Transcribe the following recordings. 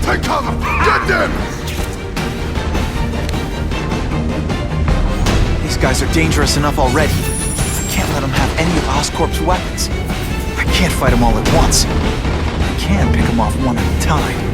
Take cover! Get them! These guys are dangerous enough already. I can't let them have any of Oscorp's weapons. I can't fight them all at once. I can pick them off one at a time.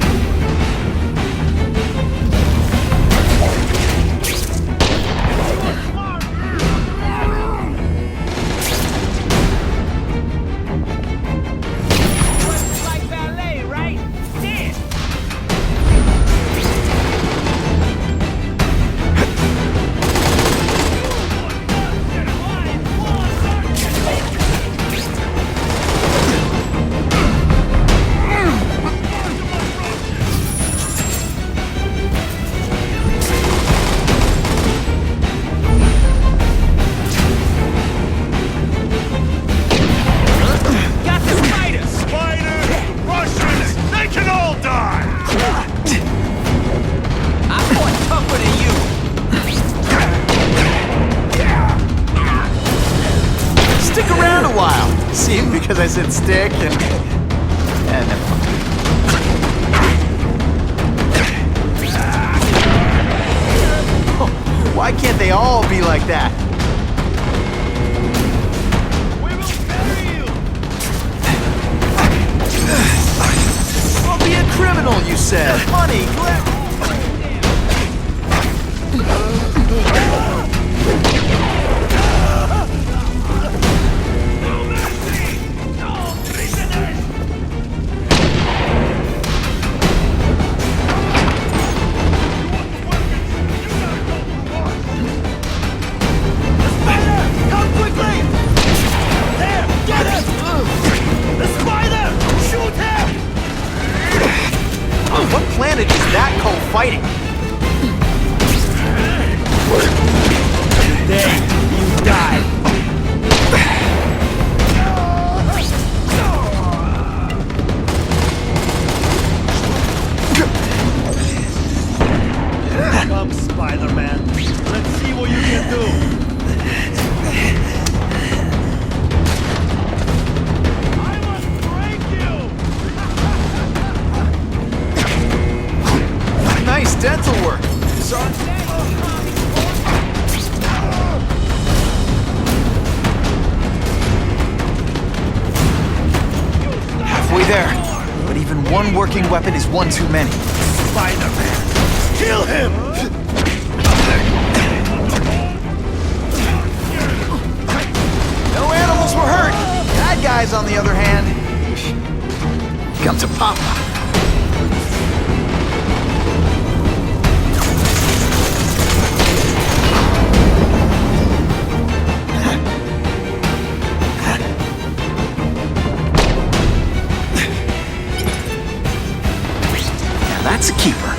Because I said stick and never mind. Why can't they all be like that? We will bury you. I'll be a criminal, you said. Money, what planet is that called fighting? Today, you die. Come, Spider-Man. Let's see what you can do. Nice dental work. Halfway there. But even one working weapon is one too many. Spider-Man, kill him! No animals were hurt. Bad guys, on the other hand, come to Papa. That's a keeper.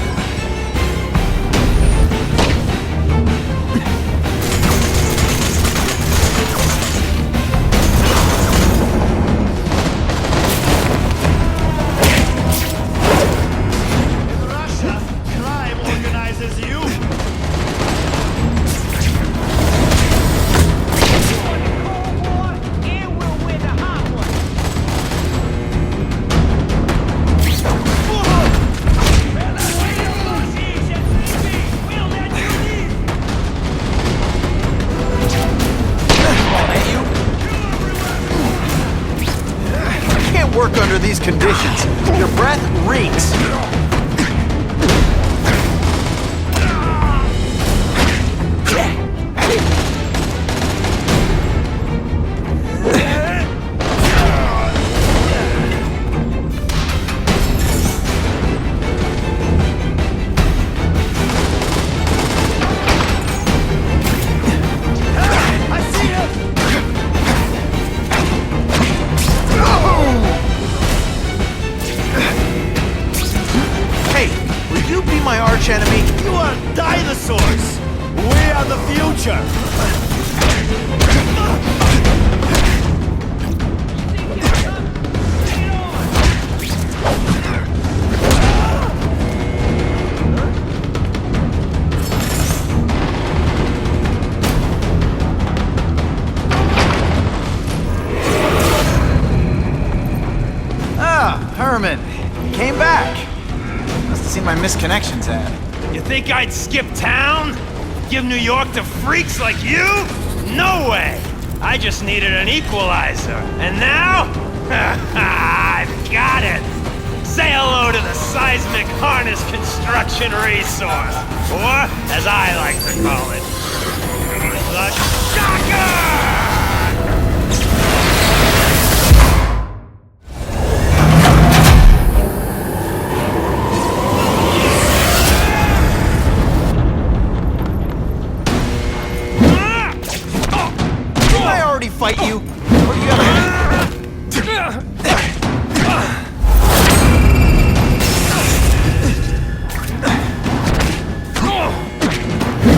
In Russia, crime organizes you. Work under these conditions. Your breath reeks. Enemy. You are dinosaurs! We are the future! Ah, Herman. You came back. Must have seen my missed connections ad. You think I'd skip town? Give New York to freaks like you? No way! I just needed an equalizer. And now? I've got it! Say hello to the seismic harness construction resource. Or, as I like to call it, the shocker! Fight you? What do you got?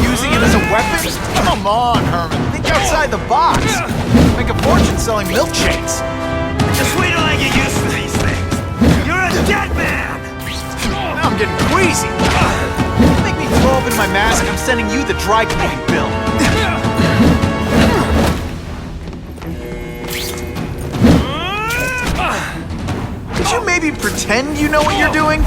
Using it as a weapon? Come on, Herman. Think outside the box. Make a fortune selling milkshakes. Just wait till I get used to these things. You're a dead man! Now I'm getting queasy. Make me throw open my mask, I'm sending you the dry cleaning bill. Could you maybe pretend you know what you're doing?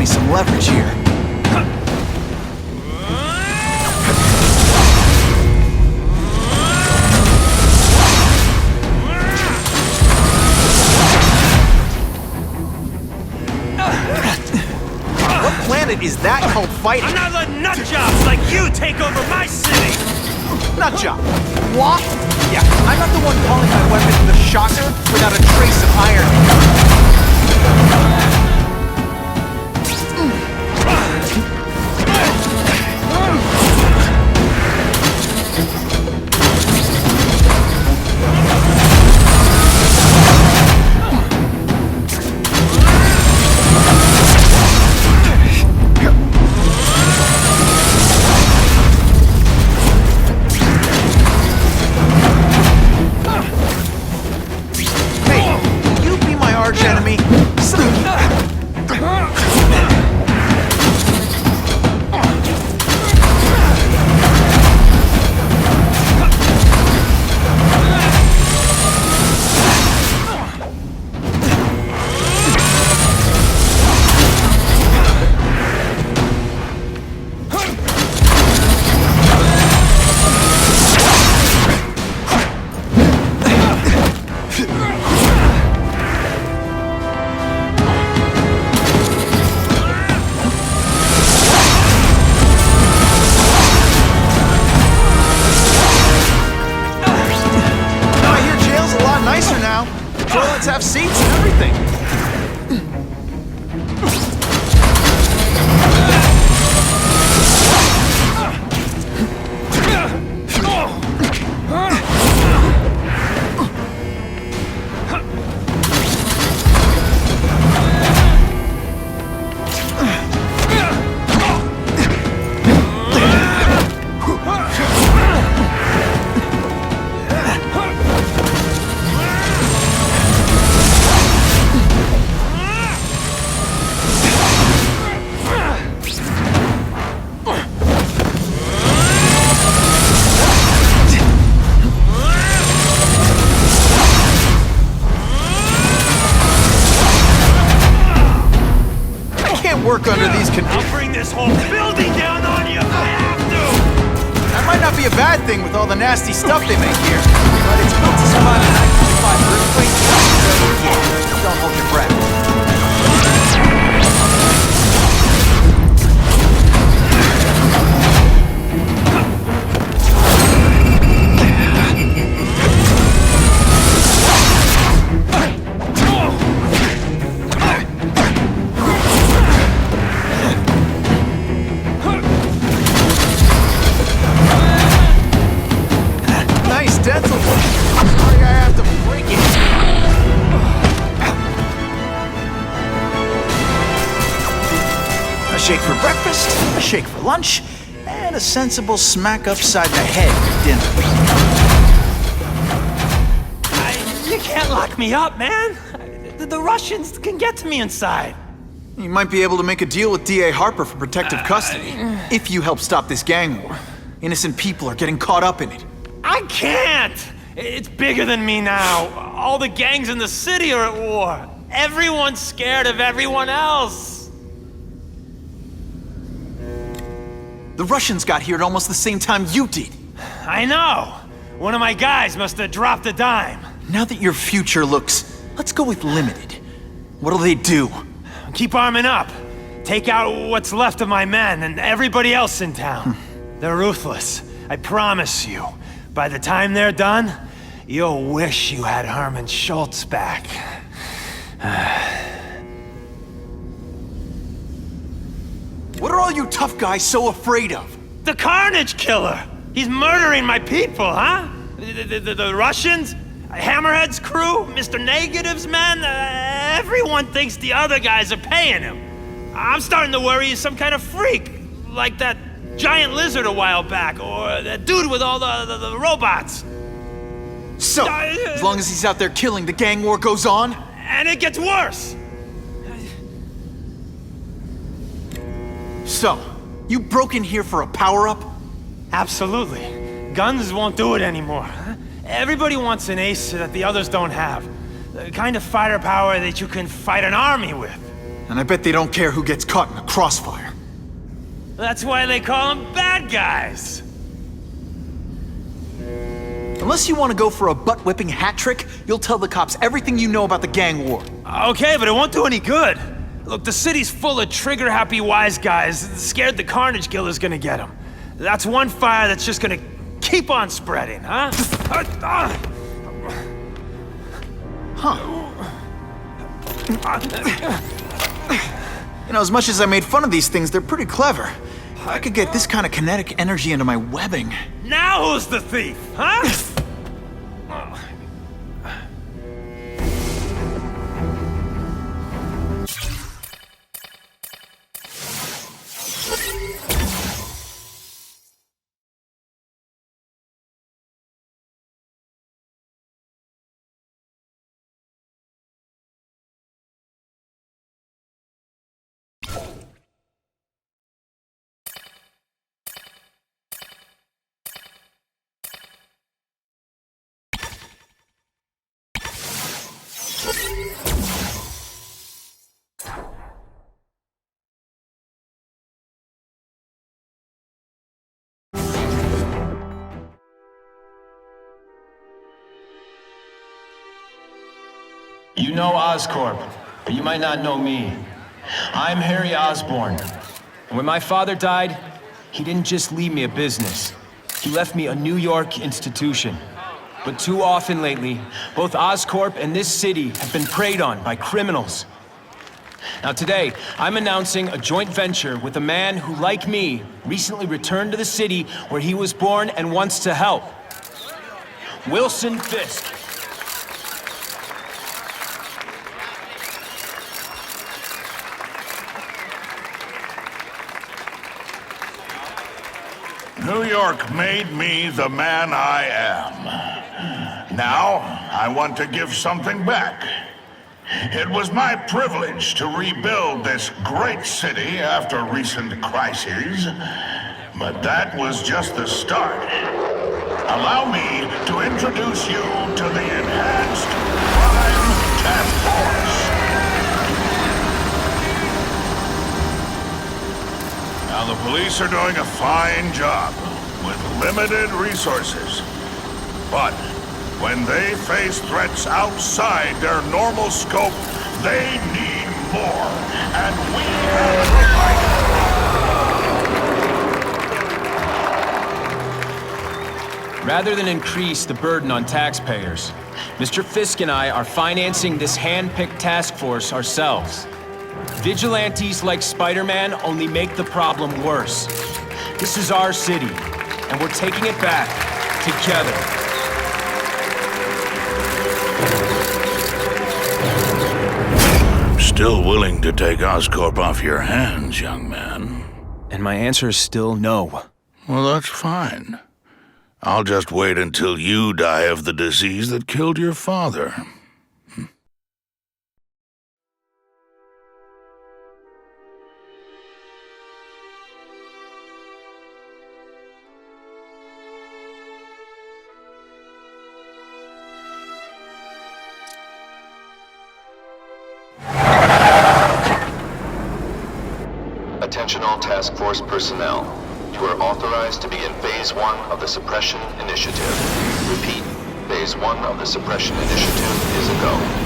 Some leverage here. What planet is that called fighting? I'm not letting nutjobs like you take over my city! Nutjob? What? Yeah, I'm not the one calling my weapon the shocker without a trace of irony. Toilets have seats and everything. Work under these conditions. I'll bring this whole building down on you if I have to! That might not be a bad thing with all the nasty stuff they make here, but it's built to survive a 9.5 earthquake, so yeah, don't hold your breath. shake for breakfast, a shake for lunch, and a sensible smack upside the head for dinner. You can't lock me up, man. The Russians can get to me inside. You might be able to make a deal with D.A. Harper for protective custody, if you help stop this gang war. Innocent people are getting caught up in it. I can't! It's bigger than me now. All the gangs in the city are at war. Everyone's scared of everyone else. The Russians got here at almost the same time you did. I know. One of my guys must have dropped a dime. Now that your future looks, let's go with limited. What'll they do? Keep arming up. Take out what's left of my men and everybody else in town. They're ruthless. I promise you. By the time they're done, you'll wish you had Herman Schultz back. What are all you tough guys so afraid of? The Carnage Killer! He's murdering my people, huh? The Russians? Hammerhead's crew? Mr. Negative's men? Everyone thinks the other guys are paying him. I'm starting to worry he's some kind of freak. Like that giant lizard a while back, or that dude with all the robots. So, as long as he's out there killing, the gang war goes on? And it gets worse! So, you broke in here for a power-up? Absolutely. Guns won't do it anymore. Everybody wants an ace that the others don't have. The kind of firepower that you can fight an army with. And I bet they don't care who gets caught in a crossfire. That's why they call them bad guys. Unless you want to go for a butt-whipping hat trick, you'll tell the cops everything you know about the gang war. Okay, but it won't do any good. Look, the city's full of trigger-happy wise guys scared the Carnage Killer's gonna get them. That's one fire that's just gonna keep on spreading, huh? You know, as much as I made fun of these things, they're pretty clever. I could get this kind of kinetic energy into my webbing. Now who's the thief, huh? You know Oscorp, but you might not know me. I'm Harry Osborn. And when my father died, he didn't just leave me a business. He left me a New York institution. But too often lately, both Oscorp and this city have been preyed on by criminals. Now today, I'm announcing a joint venture with a man who, like me, recently returned to the city where he was born and wants to help. Wilson Fisk. New York made me the man I am. Now, I want to give something back. It was my privilege to rebuild this great city after recent crises, but that was just the start. Allow me to introduce you to the Enhanced Crime Task Force. Now, the police are doing a fine job with limited resources. But when they face threats outside their normal scope, they need more. And we have provided. Rather than increase the burden on taxpayers, Mr. Fisk and I are financing this hand-picked task force ourselves. Vigilantes like Spider-Man only make the problem worse. This is our city, and we're taking it back together. still willing to take Oscorp off your hands, young man? And my answer is still no. Well, that's fine. I'll just wait until you die of the disease that killed your father. Attention all task force personnel. You are authorized to begin Phase 1 of the Suppression Initiative. Repeat, Phase 1 of the Suppression Initiative is a go.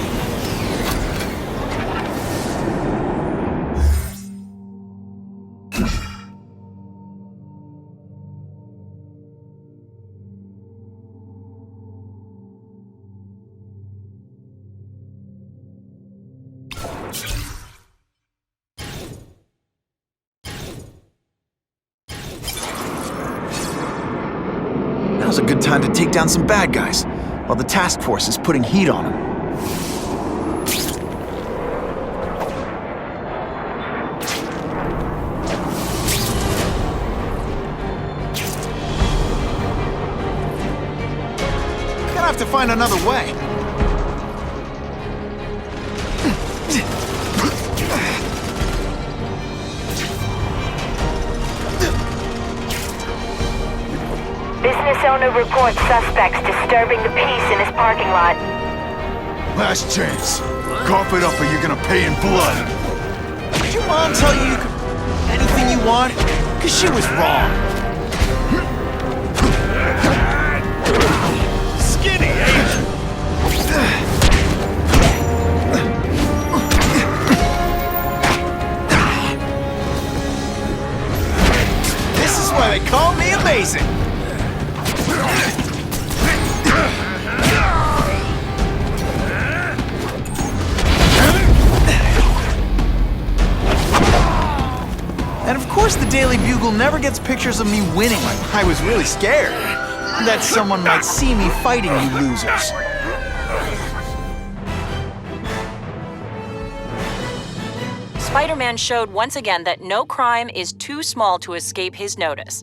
Now's a good time to take down some bad guys, while the task force is putting heat on them. Gonna have to find another way. Business owner reports suspects disturbing the peace in his parking lot. Last chance. Cough it up or you're gonna pay in blood. Did your mom tell you could anything you want? 'Cause she was wrong. Skinny, ain't you? This is why they call me amazing. And of course the Daily Bugle never gets pictures of me winning. I was really scared that someone might see me fighting you losers. Spider-Man showed once again that no crime is too small to escape his notice.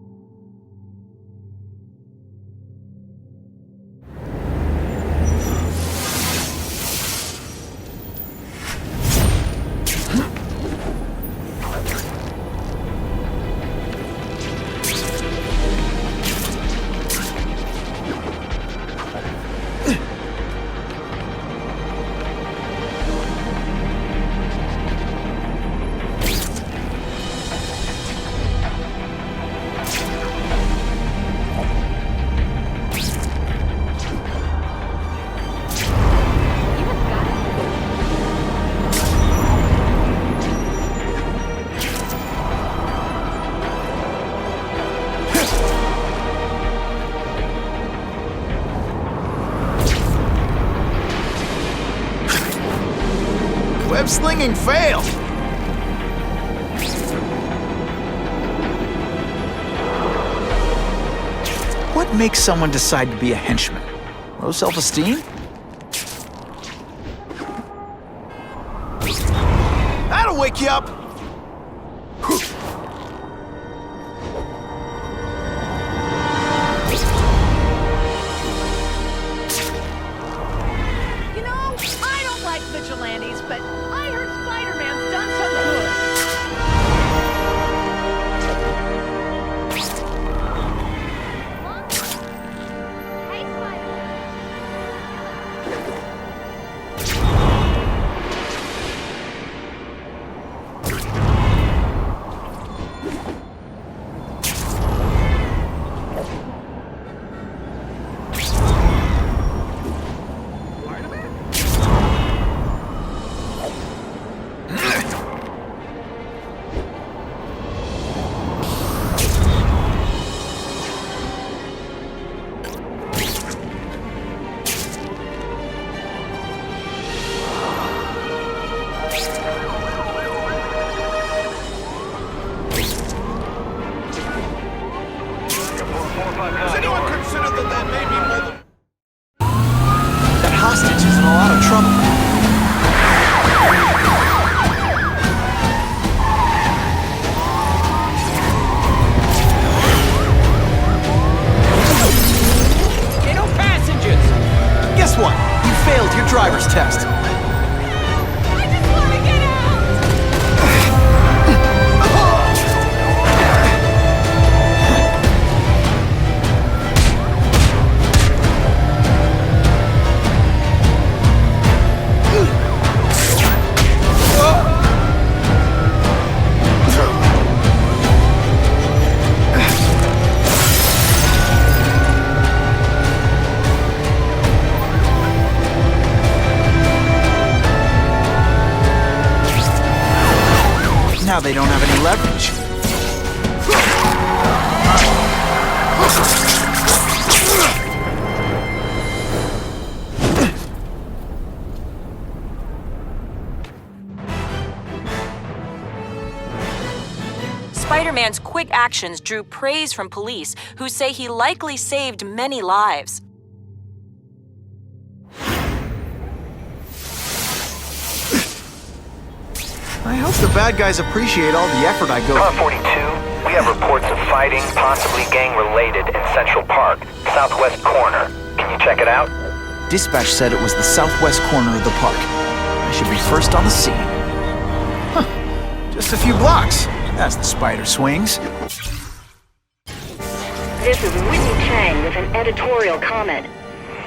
Web slinging failed. What makes someone decide to be a henchman? Low self-esteem? That'll wake you up! You know, I don't like vigilantes, but I heard Spider-Man's done some good. Hey, Has anyone considered that that may be more than... That hostage is in a lot of trouble. Now they don't have any leverage. Spider-Man's quick actions drew praise from police, who say he likely saved many lives. I hope the bad guys appreciate all the effort I go Car through. 42, we have reports of fighting, possibly gang-related, in Central Park, southwest corner. Can you check it out? Dispatch said it was the southwest corner of the park. I should be first on the scene. Huh. Just a few blocks. As the spider swings. This is Whitney Chang with an editorial comment.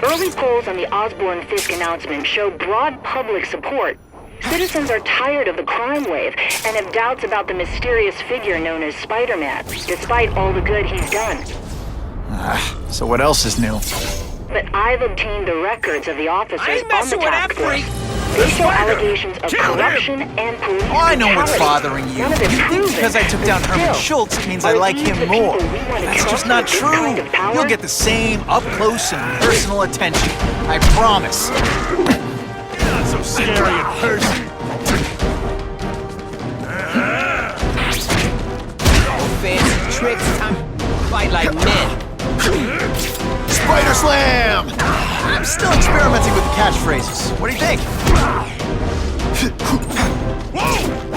Early polls on the Osborne-Fisk announcement show broad public support. Citizens are tired of the crime wave and have doubts about the mysterious figure known as Spider-Man, despite all the good he's done. So what else is new? But I've obtained the records of the officers I ain't on the messing with that task force. freak. They show Spider. allegations of Kill him. corruption and police Oh, I know what's brutality. bothering you. None of it You think proven, because I took down but Herman still, Schultz means I are like these him the more. people we want to That's trust just not with this true. kind of power? You'll get the same up-close and personal attention. I promise. You're not so scary in person. Fancy tricks, time to fight like men. Spider Slam! I'm still experimenting with the catchphrases. What do you think?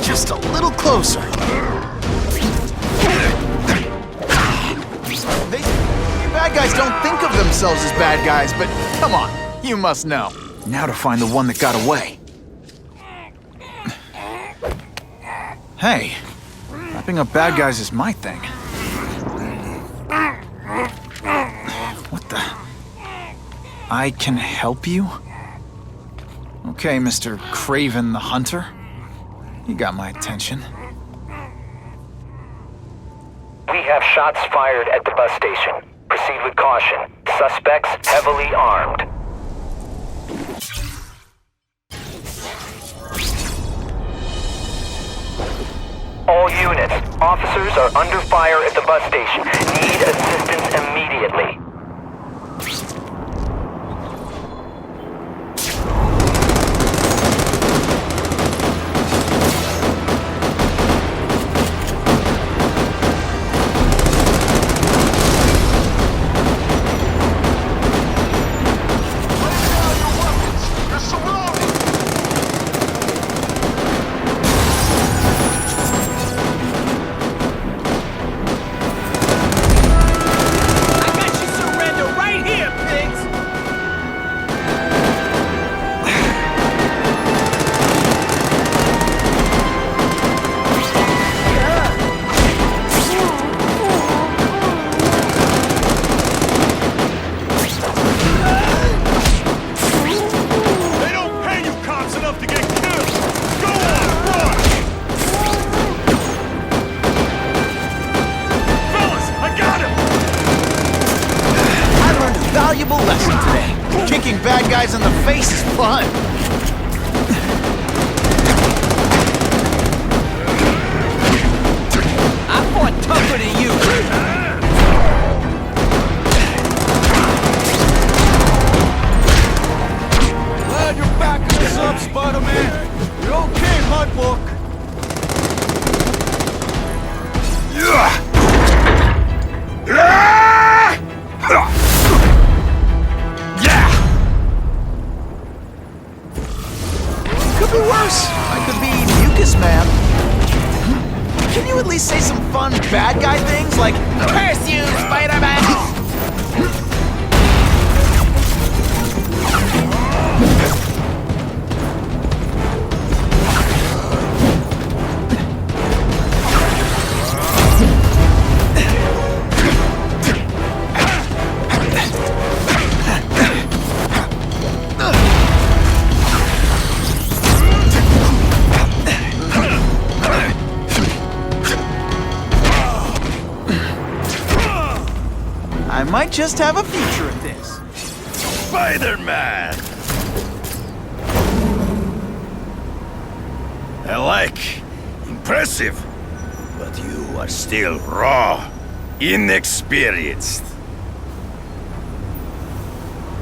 Just a little closer. You bad guys don't think of themselves as bad guys, but come on, you must know. Now to find the one that got away. Hey, wrapping up bad guys is my thing. What the? I can help you? Okay, Mr. Kraven the Hunter. You got my attention. We have shots fired at the bus station. Proceed with caution. Suspects heavily armed. All units, officers are under fire at the bus station. Need assistance immediately. I got you surrender right here, pigs! They don't pay you cops enough to get killed. Go on, run! Fellas, I got him! I learned a valuable lesson today. Kicking bad guys in the face is fun. I fought tougher than you. Glad you're backing us up, Spider-Man. You're okay, Mudbook. Could be worse. I could be Mucus Man. Can you at least say some fun bad guy things like, "Curse you, Spider-Man"? I might just have a future at this. Spider-Man! I like Impressive. But you are still raw, inexperienced.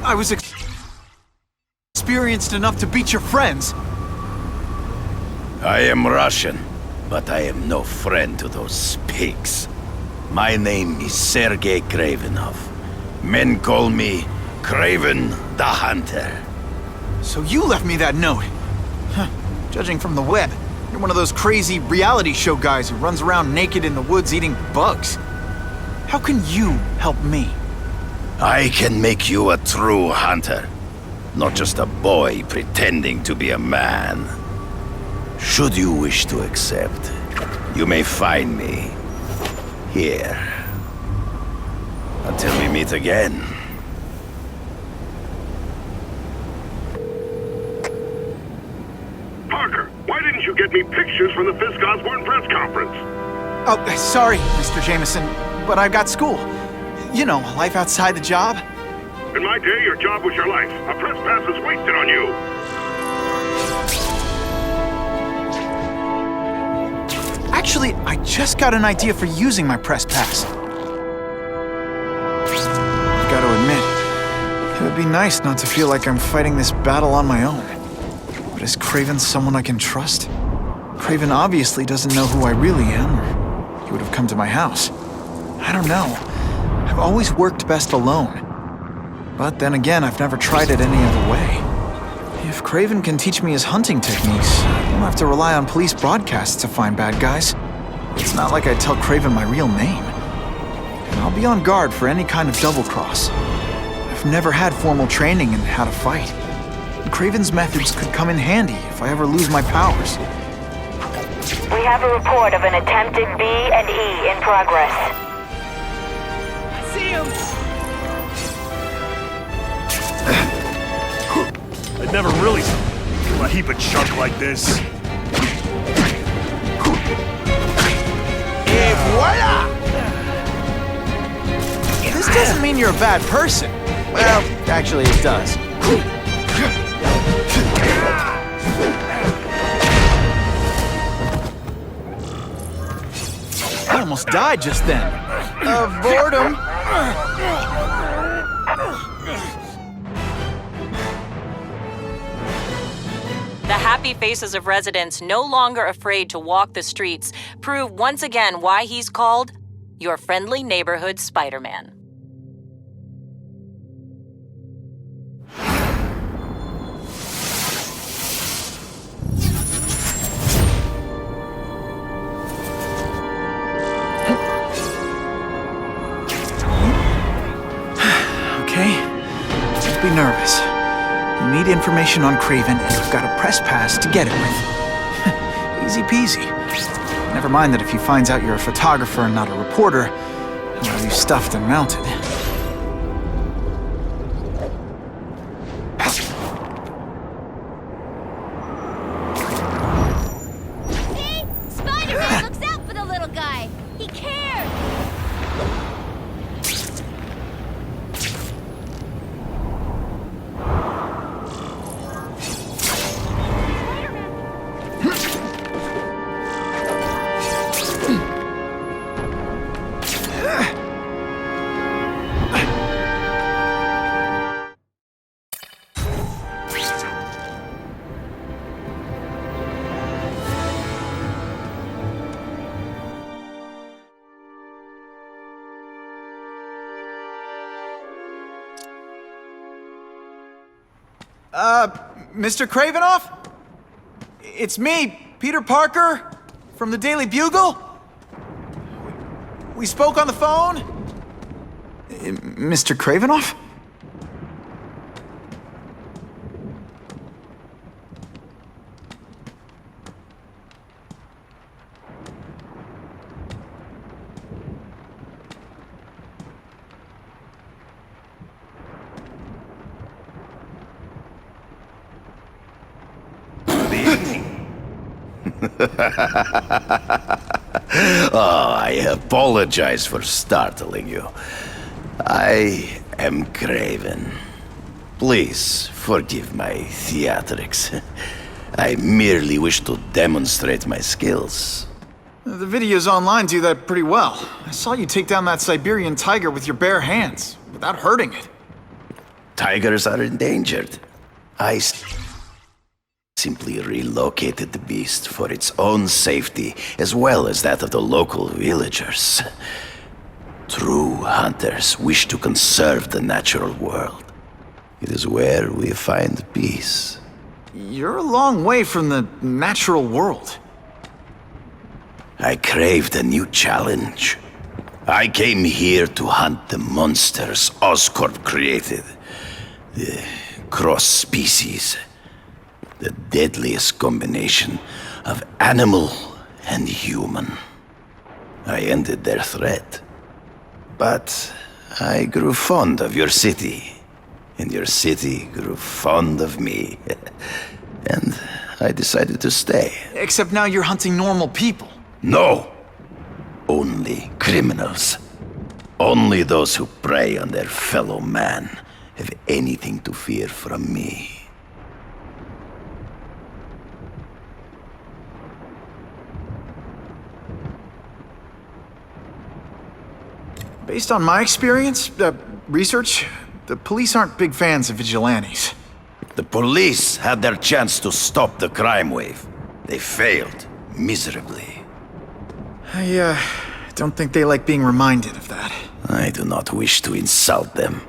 I was experienced enough to beat your friends. I am Russian, but I am no friend to those pigs. My name is Sergei Kravenov. Men call me Kraven the Hunter. So you left me that note. Huh. Judging from the web, you're one of those crazy reality show guys who runs around naked in the woods eating bugs. How can you help me? I can make you a true hunter, not just a boy pretending to be a man. Should you wish to accept, you may find me here. Until we meet again. Parker, why didn't you get me pictures from the Fisk Osborne press conference? Oh, sorry, Mr. Jameson, but I've got school. You know, life outside the job. In my day, your job was your life. A press pass is wasted on you. Actually, I just got an idea for using my press pass. I've got to admit, it would be nice not to feel like I'm fighting this battle on my own. But is Kraven someone I can trust? Kraven obviously doesn't know who I really am, or he would have come to my house. I don't know. I've always worked best alone. But then again, I've never tried it any other way. If Kraven can teach me his hunting techniques, I won't have to rely on police broadcasts to find bad guys. It's not like I tell Kraven my real name. And I'll be on guard for any kind of double-cross. I've never had formal training in how to fight. And Kraven's methods could come in handy if I ever lose my powers. We have a report of an attempted B&E in progress. I see him! I'd never really kill a heap of junk like this. Et voila! This doesn't mean you're a bad person. Well, actually it does. I almost died just then. Of boredom. The happy faces of residents no longer afraid to walk the streets prove once again why he's called your friendly neighborhood Spider-Man. Okay, don't be nervous. You need information on Kraven, and you've got a press pass to get it with. Easy peasy. Never mind that if he finds out you're a photographer and not a reporter, he'll have you stuffed and mounted. See? Spider-Man looks out for the little guy. He cares. Mr. Kravenoff? It's me, Peter Parker, from the Daily Bugle. We spoke on the phone? Mr. Kravenoff? Oh, I apologize for startling you. I am Kraven. Please forgive my theatrics. I merely wish to demonstrate my skills. The videos online do that pretty well. I saw you take down that Siberian tiger with your bare hands, without hurting it. Tigers are endangered. I simply relocated the beast for its own safety, as well as that of the local villagers. True hunters wish to conserve the natural world. It is where we find peace. You're a long way from the natural world. I craved a new challenge. I came here to hunt the monsters Oscorp created. The cross-species. The deadliest combination of animal and human. I ended their threat. But I grew fond of your city. And your city grew fond of me. And I decided to stay. Except now you're hunting normal people. No! Only criminals. Only those who prey on their fellow man have anything to fear from me. Based on my experience, research, the police aren't big fans of vigilantes. The police had their chance to stop the crime wave. They failed miserably. I don't think they like being reminded of that. I do not wish to insult them,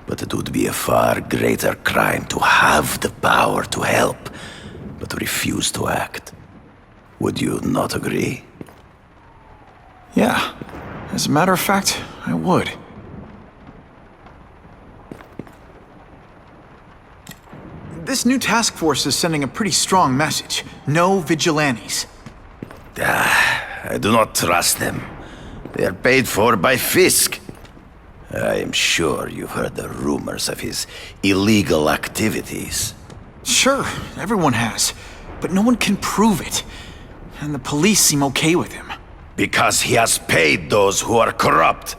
but it would be a far greater crime to have the power to help, but refuse to act. Would you not agree? Yeah. As a matter of fact, I would. This new task force is sending a pretty strong message. No vigilantes. I do not trust them. They are paid for by Fisk. I am sure you've heard the rumors of his illegal activities. Sure, everyone has. But no one can prove it. And the police seem okay with him. Because he has paid those who are corrupt.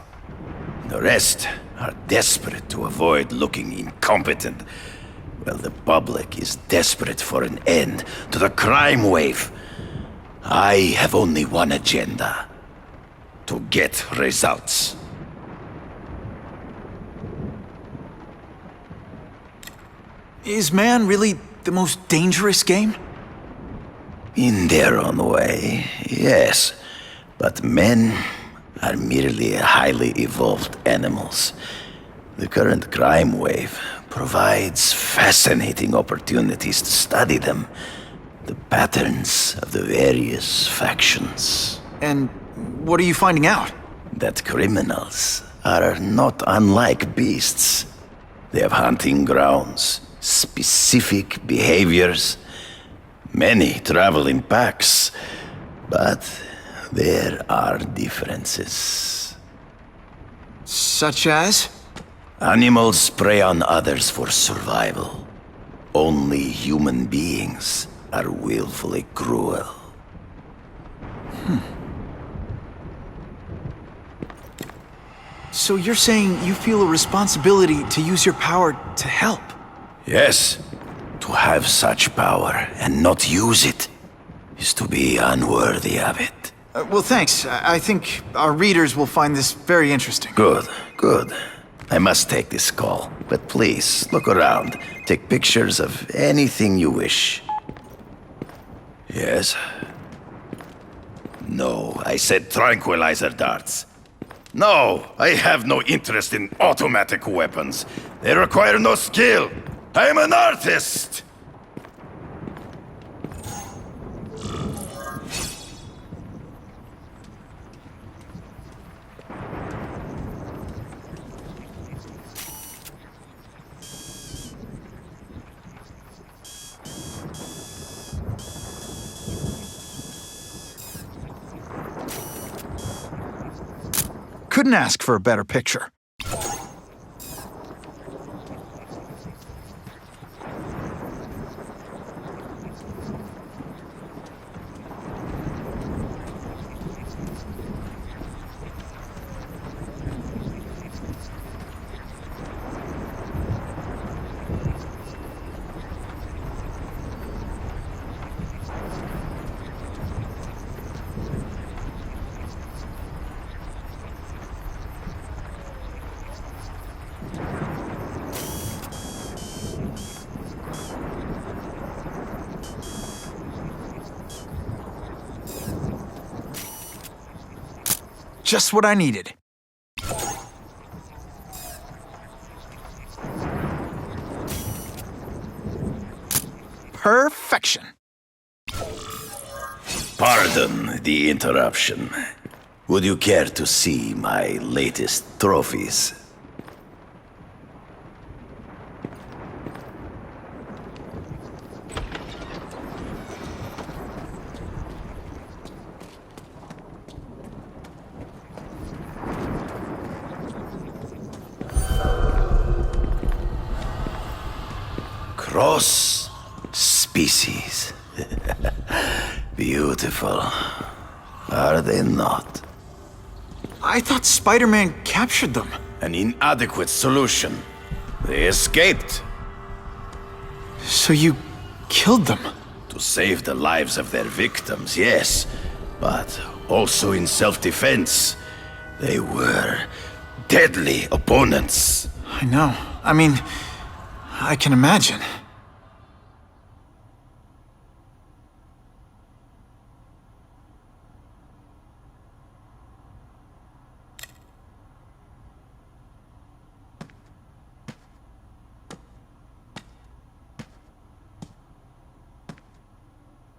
The rest are desperate to avoid looking incompetent. Well, the public is desperate for an end to the crime wave. I have only one agenda. To get results. Is man really the most dangerous game? In their own way, yes. But men are merely highly evolved animals. The current crime wave provides fascinating opportunities to study them. The patterns of the various factions. And what are you finding out? That criminals are not unlike beasts. They have hunting grounds, specific behaviors. Many travel in packs, but there are differences. Such as? Animals prey on others for survival. Only human beings are willfully cruel. So you're saying you feel a responsibility to use your power to help? Yes. To have such power and not use it is to be unworthy of it. Well, thanks. I think our readers will find this very interesting. Good, good. I must take this call, but please, look around. Take pictures of anything you wish. Yes? No, I said tranquilizer darts. No, I have no interest in automatic weapons. They require no skill. I am an artist! Couldn't ask for a better picture. Just what I needed. Perfection. Pardon the interruption. Would you care to see my latest trophies? Cross species. Beautiful. Are they not? I thought Spider-Man captured them. An inadequate solution. They escaped. So you killed them? To save the lives of their victims, yes. But also in self-defense. They were deadly opponents. I know. I mean, I can imagine.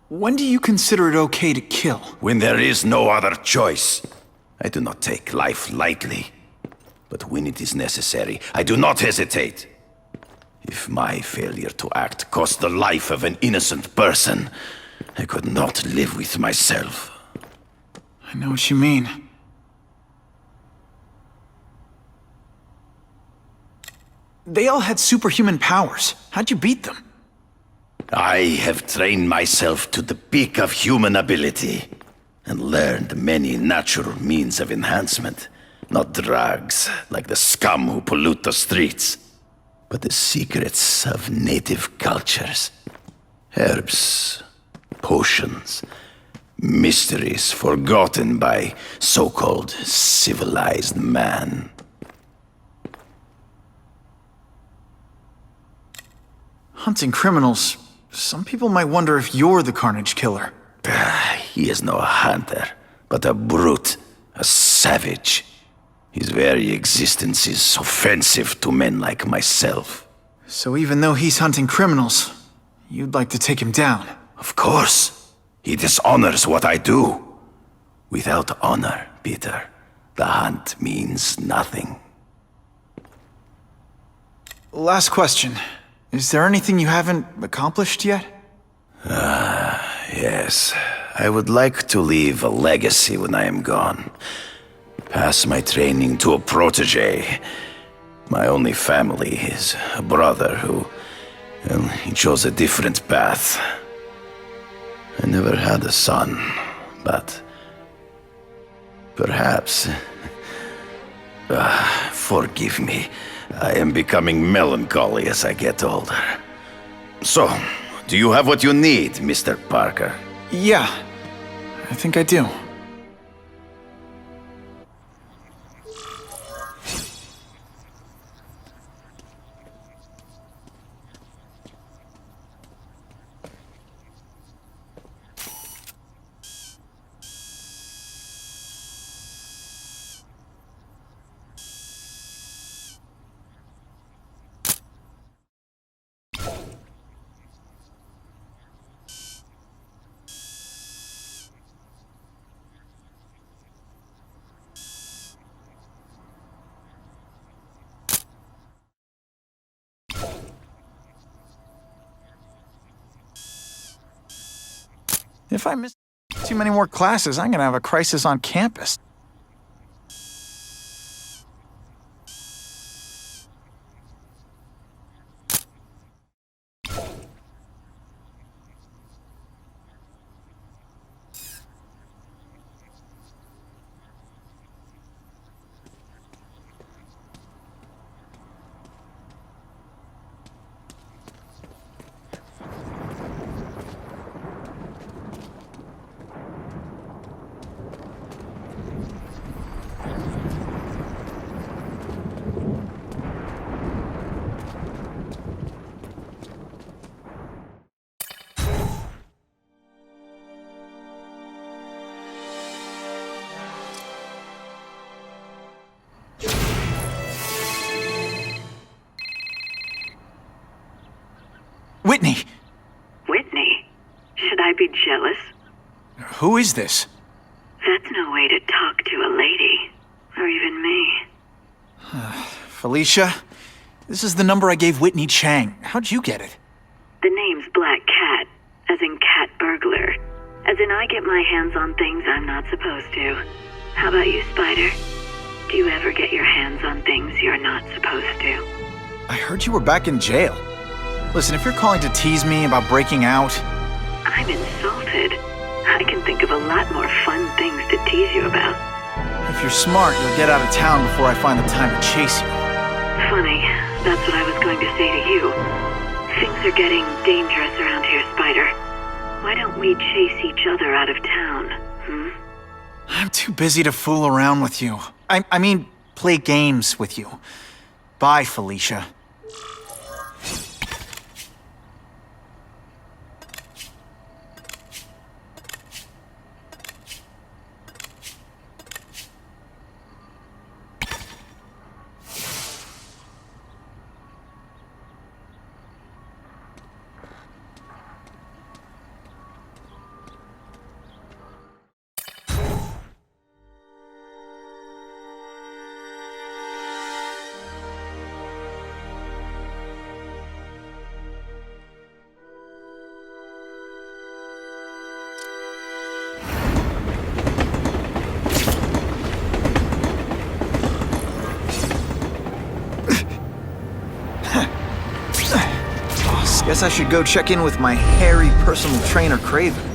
When do you consider it okay to kill? When there is no other choice. I do not take life lightly. But when it is necessary, I do not hesitate. If my failure to act cost the life of an innocent person, I could not live with myself. I know what you mean. They all had superhuman powers. How'd you beat them? I have trained myself to the peak of human ability, and learned many natural means of enhancement. Not drugs, like the scum who pollute the streets, but the secrets of native cultures. Herbs, potions, mysteries forgotten by so-called civilized man. Hunting criminals. Some people might wonder if you're the Carnage Killer. He is no hunter, but a brute, a savage. His very existence is offensive to men like myself. So even though he's hunting criminals, you'd like to take him down? Of course. He dishonors what I do. Without honor, Peter, the hunt means nothing. Last question. Is there anything you haven't accomplished yet? Yes. I would like to leave a legacy when I am gone. Pass my training to a protege. My only family is a brother who... well, he chose a different path. I never had a son, but... perhaps... forgive me. I am becoming melancholy as I get older. So, do you have what you need, Mr. Parker? Yeah, I think I do. If I miss too many more classes, I'm gonna have a crisis on campus. Who is this? That's no way to talk to a lady. Or even me. Felicia, this is the number I gave Whitney Chang. How'd you get it? The name's Black Cat, as in cat burglar. As in I get my hands on things I'm not supposed to. How about you, Spider? Do you ever get your hands on things you're not supposed to? I heard you were back in jail. Listen, if you're calling to tease me about breaking out... I'm insulted. I can think of a lot more fun things to tease you about. If you're smart, you'll get out of town before I find the time to chase you. Funny, that's what I was going to say to you. Things are getting dangerous around here, Spider. Why don't we chase each other out of town, I'm too busy to fool around with you. I mean, play games with you. Bye, Felicia. Guess I should go check in with my hairy personal trainer, Kraven.